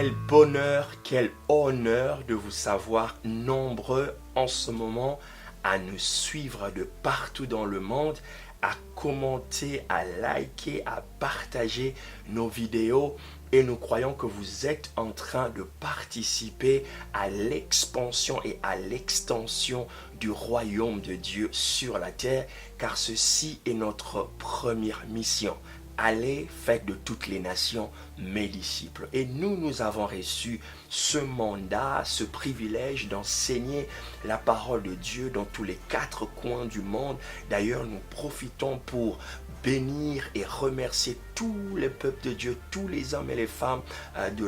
Quel bonheur, quel honneur de vous savoir nombreux en ce moment à nous suivre de partout dans le monde, à commenter, à liker, à partager nos vidéos. Et nous croyons que vous êtes en train de participer à l'expansion et à l'extension du royaume de Dieu sur la terre, car ceci est notre première mission. Allez, faites de toutes les nations mes disciples. Et nous avons reçu ce mandat, ce privilège d'enseigner la parole de Dieu dans tous les 4 coins du monde. D'ailleurs, nous profitons pour bénir et remercier tous les peuples de Dieu, tous les hommes et les femmes de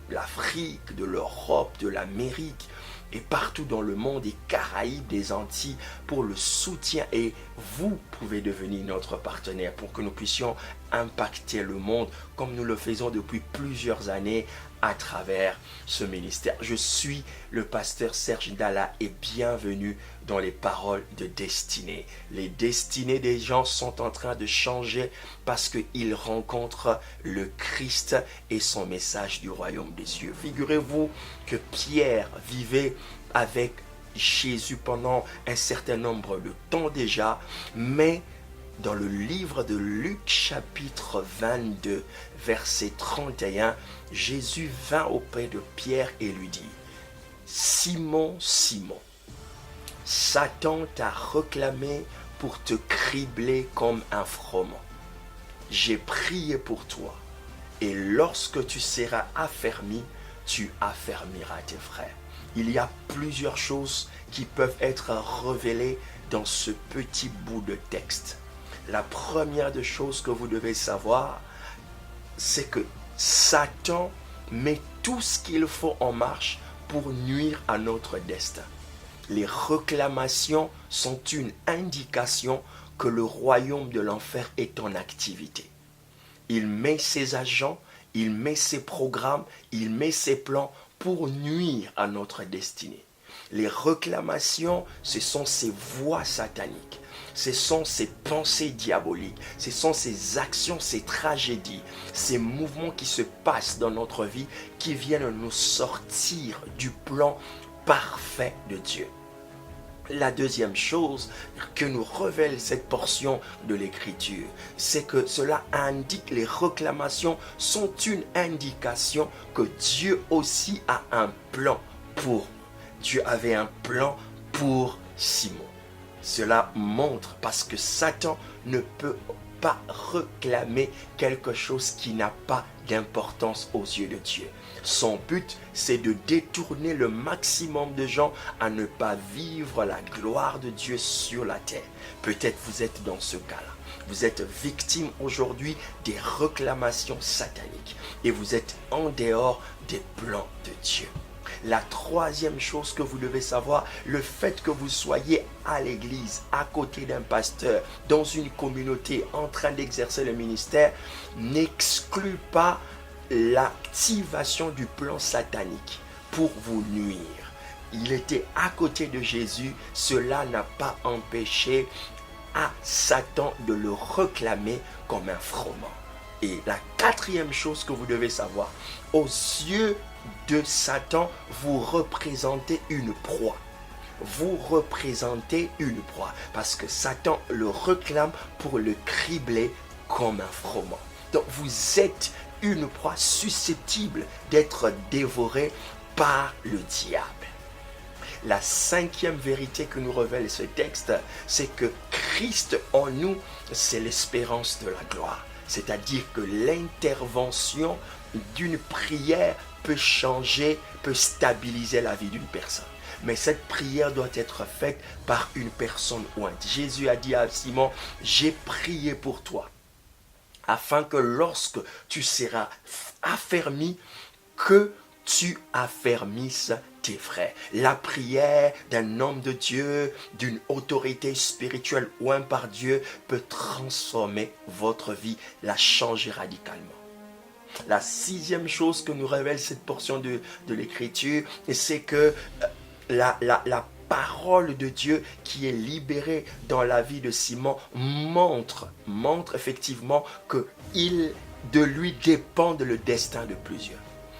l'Afrique, de l'Europe, de l'Amérique et partout dans le monde, des Caraïbes, des Antilles, pour le soutien. Et vous pouvez devenir notre partenaire pour que nous puissions impacter le monde comme nous le faisons depuis plusieurs années à travers ce ministère. Je suis le pasteur Serge Ndala et bienvenue dans les paroles de destinée. Les destinées des gens sont en train de changer parce qu'ils rencontrent le Christ et son message du royaume des cieux. Figurez-vous que Pierre vivait avec Jésus pendant un certain nombre de temps déjà, mais dans le livre de Luc chapitre 22, verset 31, Jésus vint auprès de Pierre et lui dit: Simon, Simon, Satan t'a réclamé pour te cribler comme un froment. J'ai prié pour toi, et lorsque tu seras affermi, tu affermiras tes frères. Il y a plusieurs choses qui peuvent être révélées dans ce petit bout de texte. La première des choses que vous devez savoir, c'est que Satan met tout ce qu'il faut en marche pour nuire à notre destin. Les réclamations sont une indication que le royaume de l'enfer est en activité. Il met ses agents, il met ses programmes, il met ses plans pour nuire à notre destinée. Les réclamations, ce sont ces voies sataniques. Ce sont ces pensées diaboliques, ce sont ces actions, ces tragédies, ces mouvements qui se passent dans notre vie qui viennent nous sortir du plan parfait de Dieu. La deuxième chose que nous révèle cette portion de l'Écriture, c'est que cela indique, les réclamations sont une indication que Dieu aussi a un plan pour nous. Dieu avait un plan pour Simon. Cela montre parce que Satan ne peut pas réclamer quelque chose qui n'a pas d'importance aux yeux de Dieu. Son but, c'est de détourner le maximum de gens à ne pas vivre la gloire de Dieu sur la terre. Peut-être vous êtes dans ce cas-là. Vous êtes victime aujourd'hui des réclamations sataniques et vous êtes en dehors des plans de Dieu. La troisième chose que vous devez savoir, le fait que vous soyez à l'église, à côté d'un pasteur, dans une communauté en train d'exercer le ministère, n'exclut pas l'activation du plan satanique pour vous nuire. Il était à côté de Jésus, cela n'a pas empêché à Satan de le réclamer comme un froment. Et la quatrième chose que vous devez savoir, aux yeux de Satan, vous représentez une proie. Vous représentez une proie parce que Satan le réclame pour le cribler comme un froment. Donc vous êtes une proie susceptible d'être dévorée par le diable. La cinquième vérité que nous révèle ce texte, c'est que Christ en nous, c'est l'espérance de la gloire. C'est-à-dire que l'intervention d'une prière peut changer, peut stabiliser la vie d'une personne. Mais cette prière doit être faite par une personne ointe. Jésus a dit à Simon, j'ai prié pour toi, afin que lorsque tu seras affermi, que tu affermisses tes frères. La prière d'un homme de Dieu, d'une autorité spirituelle ointe par Dieu, peut transformer votre vie, la changer radicalement. La sixième chose que nous révèle cette portion de l'Écriture, c'est que la parole de Dieu qui est libérée dans la vie de Simon montre effectivement que de lui dépend le destin de plusieurs.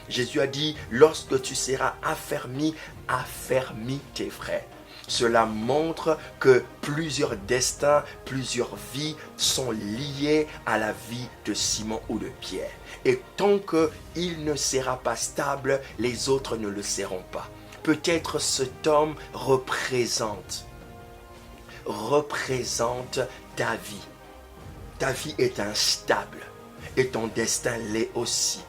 Jésus a dit, lorsque tu seras affermi, affermis tes frères. Cela montre que plusieurs destins, plusieurs vies sont liées à la vie de Simon ou de Pierre. Et tant qu'il ne sera pas stable, les autres ne le seront pas. Peut-être cet homme représente ta vie. Ta vie est instable et ton destin l'est aussi.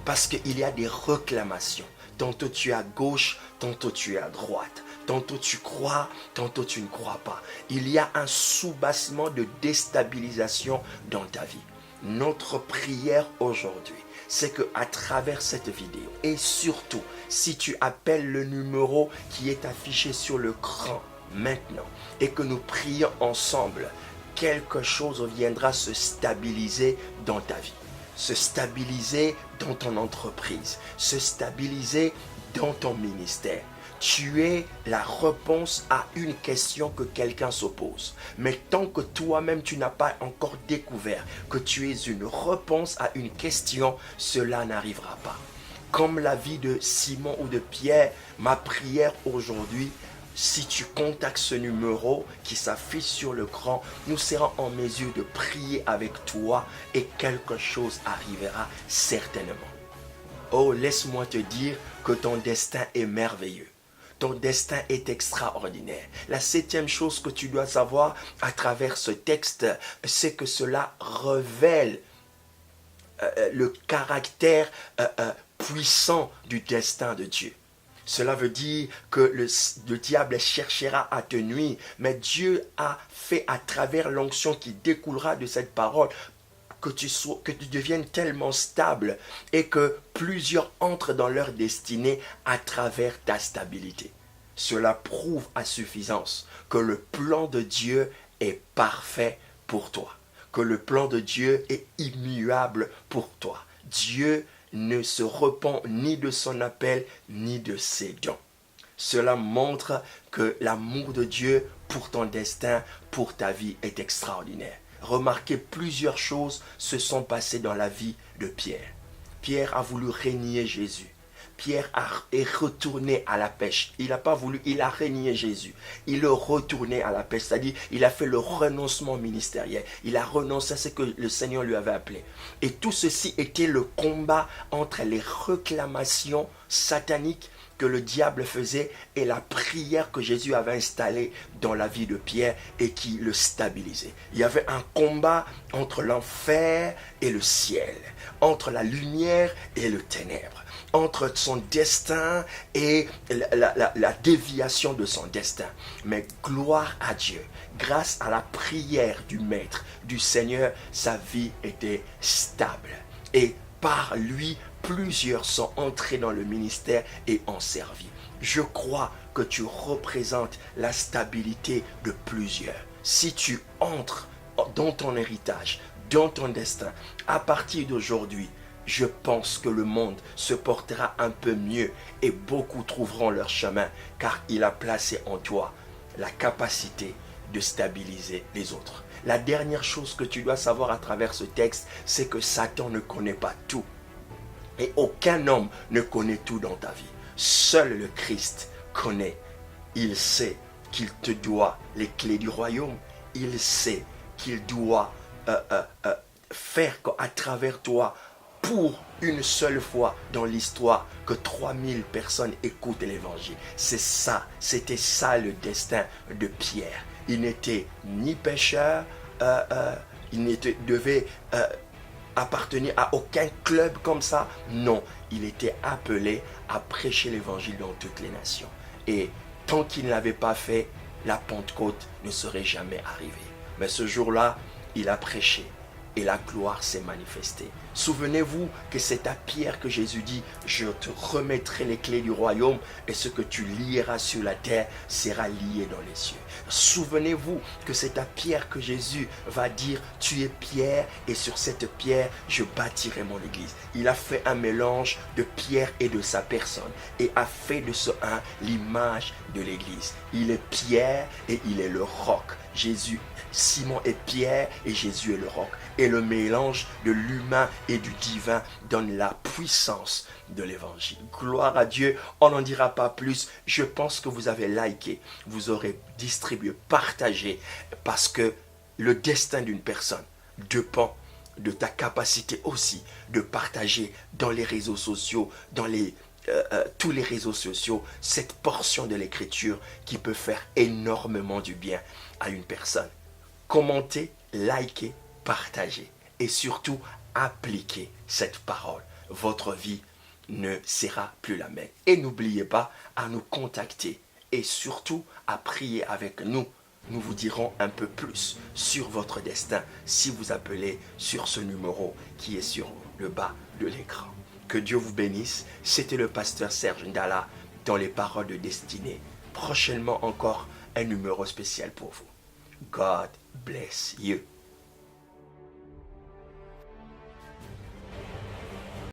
Parce qu'il y a des réclamations. Tantôt tu es à gauche, tantôt tu es à droite. Tantôt tu crois, tantôt tu ne crois pas. Il y a un soubassement de déstabilisation dans ta vie. Notre prière aujourd'hui, c'est qu'à travers cette vidéo, et surtout si tu appelles le numéro qui est affiché sur l'écran maintenant, et que nous prions ensemble, quelque chose viendra se stabiliser dans ta vie, se stabiliser dans ton entreprise, se stabiliser dans ton ministère. Tu es la réponse à une question que quelqu'un se pose. Mais tant que toi-même tu n'as pas encore découvert que tu es une réponse à une question, cela n'arrivera pas. Comme la vie de Simon ou de Pierre, ma prière aujourd'hui, si tu contactes ce numéro qui s'affiche sur l'écran, nous serons en mesure de prier avec toi et quelque chose arrivera certainement. Oh, laisse-moi te dire que ton destin est merveilleux. Ton destin est extraordinaire. La 7e chose que tu dois savoir à travers ce texte, c'est que cela révèle le caractère puissant du destin de Dieu. Cela veut dire que le diable cherchera à te nuire, mais Dieu a fait à travers l'onction qui découlera de cette parole que tu deviennes tellement stable et que plusieurs entrent dans leur destinée à travers ta stabilité. Cela prouve à suffisance que le plan de Dieu est parfait pour toi, que le plan de Dieu est immuable pour toi. Dieu ne se repent ni de son appel ni de ses dons. Cela montre que l'amour de Dieu pour ton destin, pour ta vie est extraordinaire. Remarquez, plusieurs choses se sont passées dans la vie de Pierre. Pierre a voulu renier Jésus. Pierre est retourné à la pêche. Il n'a pas voulu, il a renié Jésus. Il est retourné à la pêche, c'est-à-dire il a fait le renoncement ministériel. Il a renoncé à ce que le Seigneur lui avait appelé. Et tout ceci était le combat entre les réclamations sataniques que le diable faisait et la prière que Jésus avait installée dans la vie de Pierre et qui le stabilisait. Il y avait un combat entre l'enfer et le ciel, entre la lumière et le ténèbre, entre son destin et la déviation de son destin. Mais gloire à Dieu, grâce à la prière du Maître, du Seigneur, sa vie était stable. Et par lui, plusieurs sont entrés dans le ministère et ont servi. Je crois que tu représentes la stabilité de plusieurs. Si tu entres dans ton héritage, dans ton destin, à partir d'aujourd'hui, je pense que le monde se portera un peu mieux et beaucoup trouveront leur chemin car il a placé en toi la capacité de stabiliser les autres. La dernière chose que tu dois savoir à travers ce texte, c'est que Satan ne connaît pas tout. Et aucun homme ne connaît tout dans ta vie. Seul le Christ connaît. Il sait qu'il te doit les clés du royaume. Il sait qu'il doit faire à travers toi, pour une seule fois dans l'histoire, que 3000 personnes écoutent l'évangile. C'est ça, c'était ça le destin de Pierre. Il n'était ni pécheur, il devait appartenir à aucun club comme ça. Non, il était appelé à prêcher l'évangile dans toutes les nations. Et tant qu'il ne l'avait pas fait, la Pentecôte ne serait jamais arrivée. Mais ce jour-là, il a prêché et la gloire s'est manifestée. Souvenez-vous que c'est à Pierre que Jésus dit « Je te remettrai les clés du royaume et ce que tu lieras sur la terre sera lié dans les cieux. » Souvenez-vous que c'est à Pierre que Jésus va dire « Tu es Pierre et sur cette pierre je bâtirai mon église. » Il a fait un mélange de Pierre et de sa personne et a fait de ce un l'image de l'église. Il est Pierre et il est le roc. Simon est Pierre et Jésus est le roc. Et le mélange de l'humain et du divin donne la puissance de l'évangile. Gloire à Dieu, on n'en dira pas plus. Je pense que vous avez liké, vous aurez distribué, partagé, parce que le destin d'une personne dépend de ta capacité aussi de partager dans les réseaux sociaux, dans tous les réseaux sociaux, cette portion de l'écriture qui peut faire énormément du bien à une personne. Commentez, likez, partagez et surtout appliquez cette parole. Votre vie ne sera plus la même. Et n'oubliez pas à nous contacter et surtout à prier avec nous. Nous vous dirons un peu plus sur votre destin si vous appelez sur ce numéro qui est sur le bas de l'écran. Que Dieu vous bénisse. C'était le pasteur Serge Ndala dans les paroles de destinée. Prochainement encore un numéro spécial pour vous. God bless you.